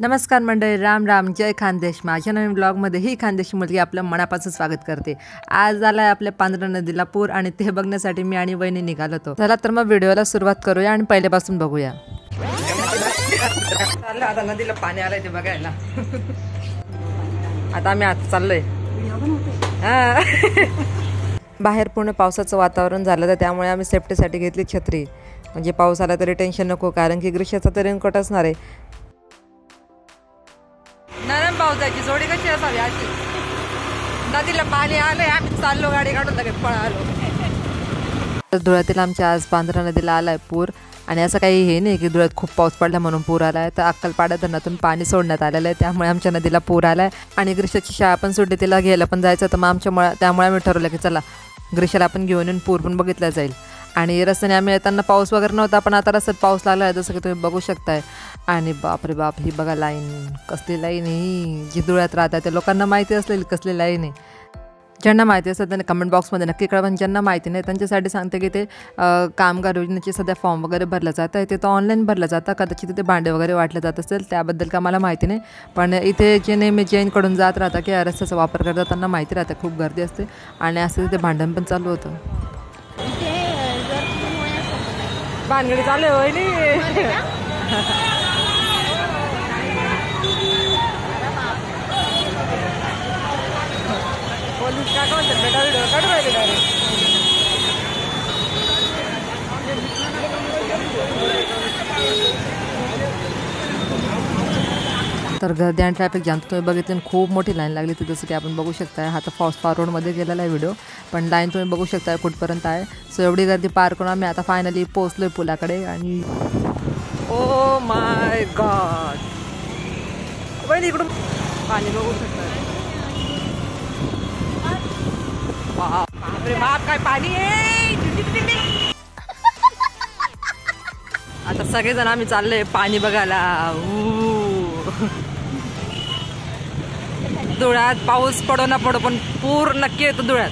नमस्कार मंडळी, राम राम, जय खानदेश. माझ्या नवीन ब्लॉगमध्ये ही खानदेशी मुलगी आपलं मनापासून स्वागत करते. आज आलाय आपल्या पांढरा नदीला पूर आणि ते बघण्यासाठी मी आणि वहिनी निघालो होतो. चला तर मग व्हिडिओला सुरुवात करूया आणि पहिल्यापासून बघूया. आता नदीला पाणी आलंय ते बघायला. आता आम्ही आता चाललोय. बाहेर पूर्ण पावसाचं वातावरण झालं तर त्यामुळे आम्ही सेफ्टीसाठी घेतली छत्री. म्हणजे पाऊस आला तरी टेन्शन नको, कारण की ग्रीष्याचा तर रेनकोट असणार आहे. नरम पावसाची जोडी कशी असावी अशी. नदीला पाणी आलंय, आम्ही चाललो गाडी काढून लगेच पळालो. धुळ्यातील आमच्या आज पांढरा नदीला आलाय पूर. आणि असं काही हे नाही की धुळ्यात खूप पाऊस पडला म्हणून पूर आलाय, तर अक्कलपाडा धरणातून पाणी सोडण्यात आलेलं आहे, त्यामुळे आमच्या नदीला पूर आलाय. आणि ग्रीष्याची शाळा पण सुटली, तिला घ्यायला पण जायचं, तर मग त्यामुळे आम्ही ठरवलं की चला ग्रीष्याला आपण घेऊन येऊन पूर पण बघितला जाईल. आणि रस्त्याने आम्ही येताना पाऊस वगैरे नव्हता, पण आता रस्त्यात पाऊस लागला आहे जसं की तुम्ही बघू शकताय. आणि बापरे बाप, ही बघा लाईन, कसली लाईन ही. जी धुळ्यात राहतात त्या लोकांना माहिती असलेली कसली लाईन आहे. ज्यांना माहिती असतं त्यांनी कमेंट बॉक्समध्ये नक्की कळवा. पण ज्यांना माहिती नाही त्यांच्यासाठी सांगते की ते कामगार योजनेचे सध्या फॉर्म वगैरे भरलं जातं आहे, ते तर ऑनलाईन भरलं जातं. कदाचित तिथे भांडे वगैरे वाटले जात असेल, त्याबद्दल का मला माहिती नाही. पण इथे जे नेहमी जैनकडून जात राहतात की रस्त्याचा वापर करतात त्यांना माहिती राहते खूप गर्दी असते. आणि असं तिथे भांडण पण चालू होतं. भानगडी चालू होय नाही. पोलीस का म्हणतात बेटा, व्हिडिओ काढू राहिले डायरेक्ट. तर गर्दी आणि ट्रॅफिक जाम तुम्ही बघितलं, खूप मोठी लाईन लागली ती, जसं की आपण बघू शकताय. हा तर फॉर रोडमध्ये गेलेला आहे व्हिडिओ, पण लाईन तुम्ही बघू शकताय कुठपर्यंत आहे. सो एवढी गर्दी पार करून आम्ही आता फायनली पोहोचलोय पुलाकडे. आणि ओ माय गॉड, वहिनी इकडून पाणी बघू शकताय. बापरे बाप, काय पाणी आहे. आता सगळेजण आम्ही चाललोय पाणी बघायला. धुळ्यात पाऊस पडो ना पडो पण पूर नक्की येतो धुळ्यात.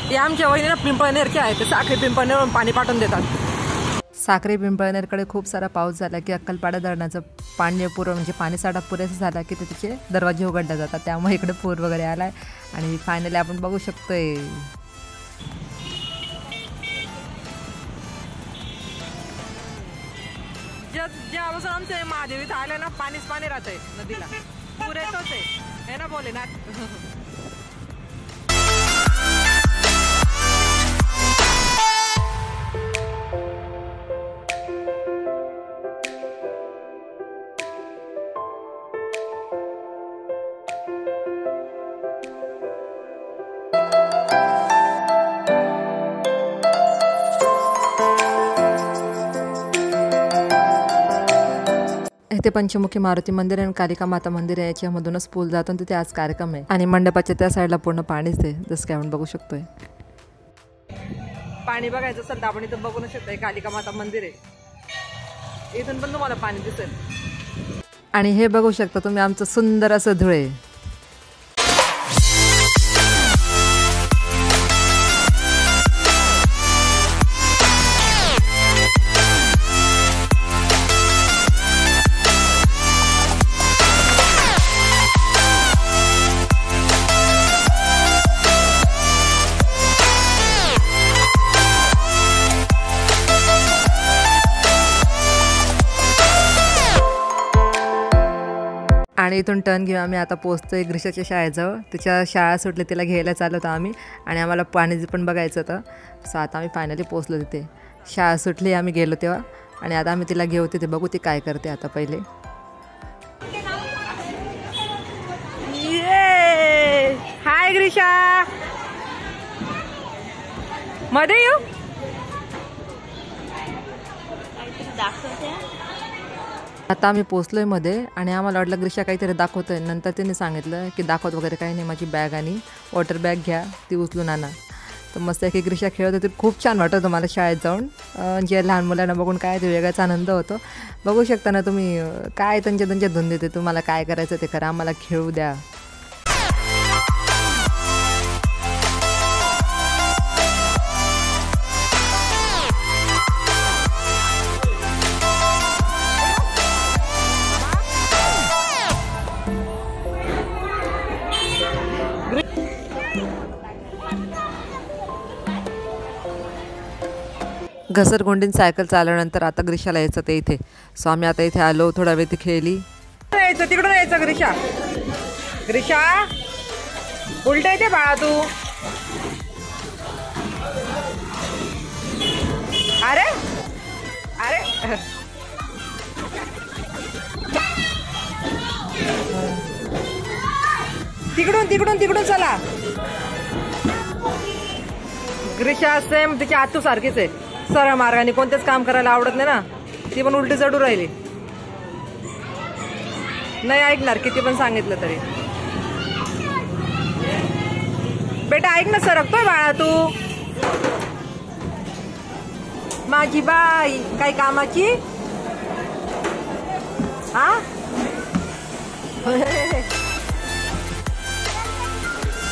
हे आमच्या वहिनीला पिंपळनेरचे आहे, ते साखरी पिंपळनेरवरून पाणी पाठवून देतात. साखरी पिंपळनेरकडे खूप सारा पाऊस झाला की अक्कलपाडा धरणाचं पाणी म्हणजे पाणीसाठा पुरेसा झाला की त्याचे दरवाजे उघडले जातात, त्यामुळे इकडे पूर वगैरे आलाय. आणि फायनली आपण बघू शकतोय ज्यापासून आमच्या महादेवीत आलं ना, पाणीच पाणी राहतंय नदीला. पूर येतोच आहे ना बोले ना. इथे पंचमुखी मारुती मंदिर आणि कालिका माता मंदिर आहे, याच्यामधूनच पूल जातो. तिथे आज कार्यक्रम आहे आणि मंडपाच्या त्या साईडला पूर्ण पाणीच आहे, जसं की आपण बघू शकतोय. पाणी बघायचं असेल तर आपण इथं बघू शकतोय, कालिका माता मंदिर आहे, इथून पण तुम्हाला पाणी दिसेल. आणि हे बघू शकता तुम्ही आमचं सुंदर असं धुळे. आणि इथून टर्न घेऊन आम्ही आता पोहोचतोय ग्रीष्याच्या शाळेजवळ. तिच्या शाळा सुटली, तिला घ्यायला चाललो होतो आम्ही. आणि आम्हाला पाणी पण बघायचं होतं. सो आता आम्ही फायनली पोहोचलो तिथे. शाळा सुटली, आम्ही गेलो तेव्हा. आणि आता आम्ही तिला घेऊ तिथे, बघू ती काय करते आता. पहिले हाय ग्रीषा, मध्ये येऊ. आता आम्ही पोचलोय मध्ये आणि आम्हाला वाटलं ग्रीषा काहीतरी दाखवतोय. नंतर तिने सांगितलं की दाखवत वगैरे काही नाही, माझी बॅग आणि वॉटर बॅग घ्या, ती उचलून आणा. तर मस्त की ग्रीषा खेळत होती, खूप छान वाटत होतं मला शाळेत जाऊन. जे लहान मुलांना बघून काय ते वेगळाच आनंद होतो. बघू शकता ना तुम्ही, काय त्यांच्या धुंद देते, तुम्हाला काय करायचं ते करा, आम्हाला खेळू द्या. घसरगुंडीन सायकल चालवल्यानंतर आता ग्रीशाला यायचं ते इथे. सो आम्ही आता इथे आलो, थोडा वेळ ती खेळली. यायचं तिकडून यायचं ग्रीशा. ग्रीशा उलट येते बाळा तू. अरे अरे तिकडून तिकडून तिकडून चला. ग्रीशा सेम तिची आतू सारखीच आहे, सरळ मार्गाने कोणतेच काम करायला आवडत नाही ना. ती पण उलटी चढू राहिली, नाही ऐकणार किती पण सांगितलं तरी. बेटा ऐक ना, सरकतोय बाळा तू. माझी बाई काही कामाची. हा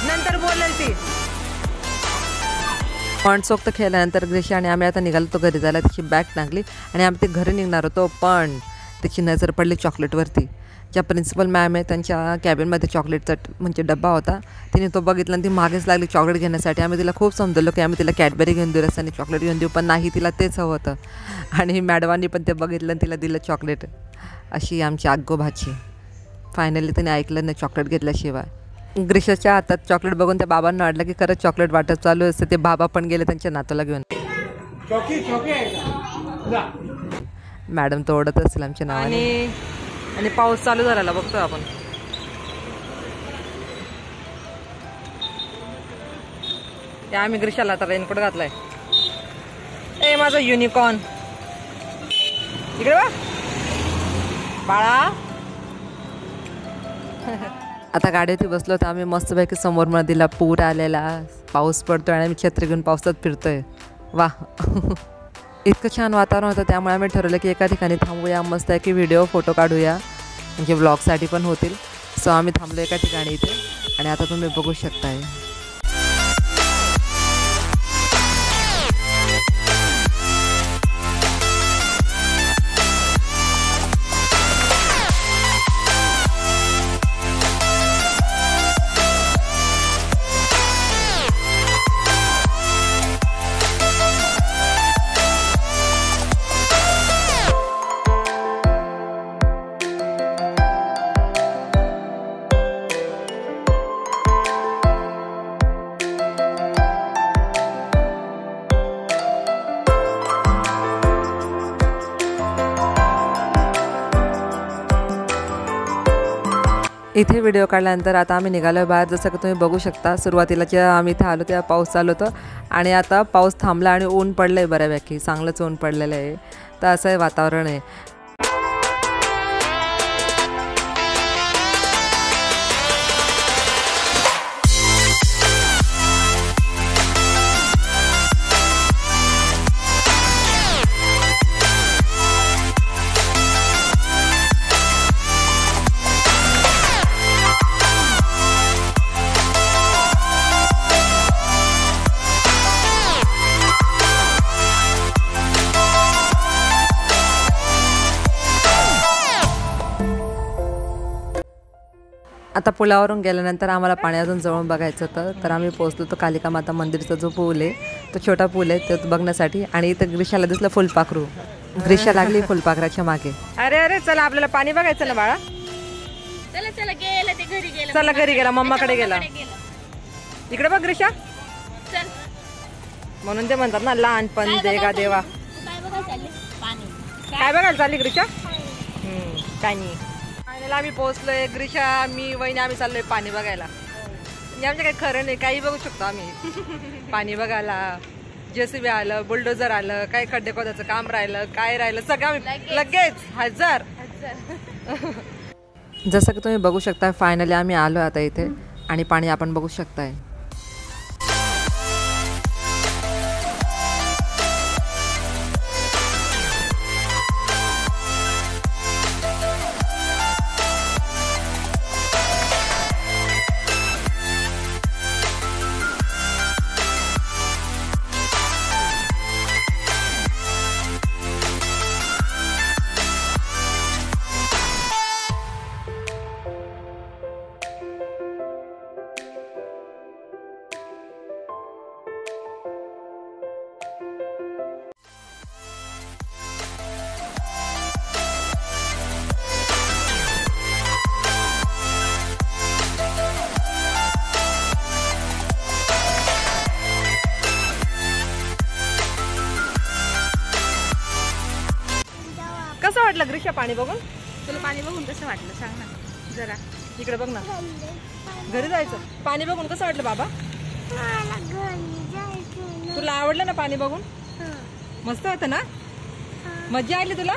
नंतर बोलेल ती. मनसोक्त खेळल्यानंतर ग्रीशा आणि आम्ही आता निघालो तो घरी जायला. तिची बॅग टाकली आणि आम्ही ते घरी निघणार होतो, पण त्याची नजर पडली चॉकलेटवरती. ज्या प्रिन्सिपल मॅम आहे त्यांच्या कॅबिनमध्ये चॉकलेटचा म्हणजे डब्बा होता. तिने तो बघितला आणि ती मागेच लागली चॉकलेट घेण्यासाठी. आम्ही तिला खूप समजलो की आम्ही तिला कॅडबरी घेऊन देऊ, रस्त्याने चॉकलेट घेऊन देऊ, पण नाही, तिला तेच हवं होतं. आणि मॅडमांनी पण ते बघितलं आणि तिला दिलं चॉकलेट. अशी आमची आगोभाची. फायनली तिने ऐकलं नाही चॉकलेट घेतल्याशिवाय. ग्रीशाच्या हातात चॉकलेट बघून त्या बाबांना वाटलं की खरंच चॉकलेट वाटत चालू असते. ते बाबा पण गेले त्यांच्या नातूला घेऊन. मॅडम तो ओढत असेल आमच्या नावाने. आणि पाऊस चालू झाला बघतोय आपण. आम्ही ग्रीशाला आता रेनकोट घातलाय. ए माझा युनिकॉर्न इकडे बा बाळा. आता गाडीवरती बसलो तर आम्ही मस्तपैकी समोर नदीला पूर आलेला, पाऊस पडतोय आणि आम्ही छत्री घेऊन पावसात फिरतोय. वा इतकं छान वातावरण होतं, त्यामुळे आम्ही ठरवलं की एका ठिकाणी थांबूया, मस्त आहे की व्हिडिओ फोटो काढूया, म्हणजे व्लॉगसाठी पण होतील. सो आम्ही थांबलो एका ठिकाणी इथे आणि आता तुम्ही बघू शकताय. इथे व्हिडिओ काढल्यानंतर आता आम्ही निघालो बाहेर. जसं की तुम्ही बघू शकता, सुरुवातीला जेव्हा आम्ही इथे आलो तेव्हा पाऊस चालू होतं आणि आता पाऊस थांबला आणि ऊन पडलं आहे बऱ्यापैकी, चांगलंच ऊन पडलेलं आहे. तर असं आहे वातावरण आहे. आता पुलावरून गेल्यानंतर आम्हाला पाणी अजून जवळून बघायचं होतं, तर आम्ही पोहोचलो तो कालिका माता मंदिरचा जो पूल आहे तो छोटा पूल आहे तो बघण्यासाठी. आणि इथं ग्रीशाला दिसलं फुलपाखरू. ग्रीशा लागली फुलपाखराच्या मागे. अरे अरे चला आपल्याला पाणी बघायचं ना बाळा. चला चला गेला ते घरी गेला. चला घरी गेला, मम्माकडे गेला. इकडे बघ ग्रीशा. चल म्हणून ते म्हणतात ना लहानपण देगा देवा. काय बघायला चालली? पाणी. काय बघायला चालली ग्रीशा? काय नाही. आम्ही पोहोचलोय. ग्रीशा मी वहिनी आम्ही चाललोय पाणी बघायला. म्हणजे आमच्या काही खरं नाही, काही बघू शकतो आम्ही. पाणी बघायला जेसीबी आलं, बुलडोजर आलं, काय खड्डे खोदाचं काम राहिलं, काय राहिलं सगळं आम्ही लगेच हजार. जसं की तुम्ही बघू शकता फायनली आम्ही आलो आता इथे आणि पाणी आपण बघू शकताय. ग्रीष्या पाणी बघून तुला पाणी बघून कसं वाटलं सांग ना जरा. इकडे बघ ना. घरी जायचं. पाणी बघून कसं वाटलं बाबा? तुला आवडलं ना पाणी बघून? मस्त होतं ना? मज्जा आली तुला?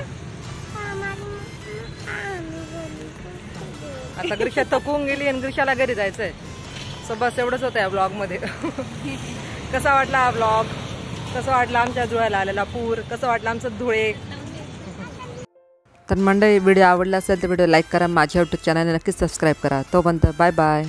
आता ग्रीष्या थकून गेली आणि ग्रीष्याला घरी जायचंय. सो बस एवढंच होतं या ब्लॉग मध्ये. कसा वाटला हा ब्लॉग? कसं वाटलं आमच्या धुळ्याला आलेला पूर? कसं वाटलं आमचं धुळे? तर मंडळी, व्हिडिओ आवडला असेल तर व्हिडिओ लाईक करा. माझ्या यूट्यूब चॅनल नक्कीच सबस्क्राईब करा. तोपर्यंत बाय बाय.